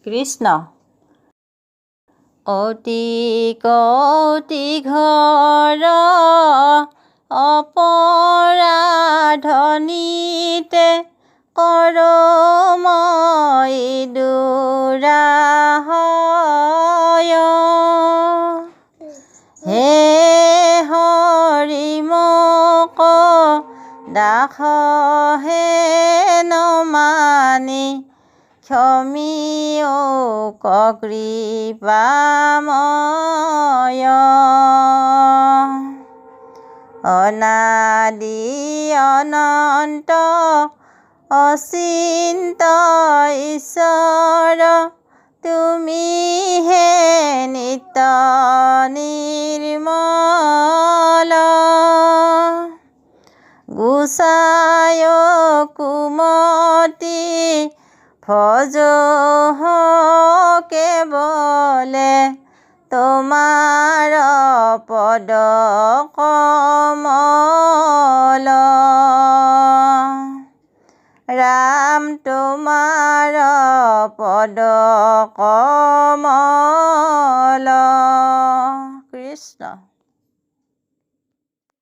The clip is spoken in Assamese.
কৃষ্ণ। অতি কৌতি ঘৰ অপৰাধনীতে কৰমই দুৰাহয়। হে হৰি মোক দাসহে নমানি ক্ষমিও কৃপাময়। অনাদি অনন্ত অচিন্ত ঈশ্বৰ তুমিহে নিত্য নিৰ্মল। গোসাঁয় কুমতি ভজহ কেৱলে তোমাৰ পদ কমল। ৰাম তোমাৰ পদ কমল। কৃষ্ণ।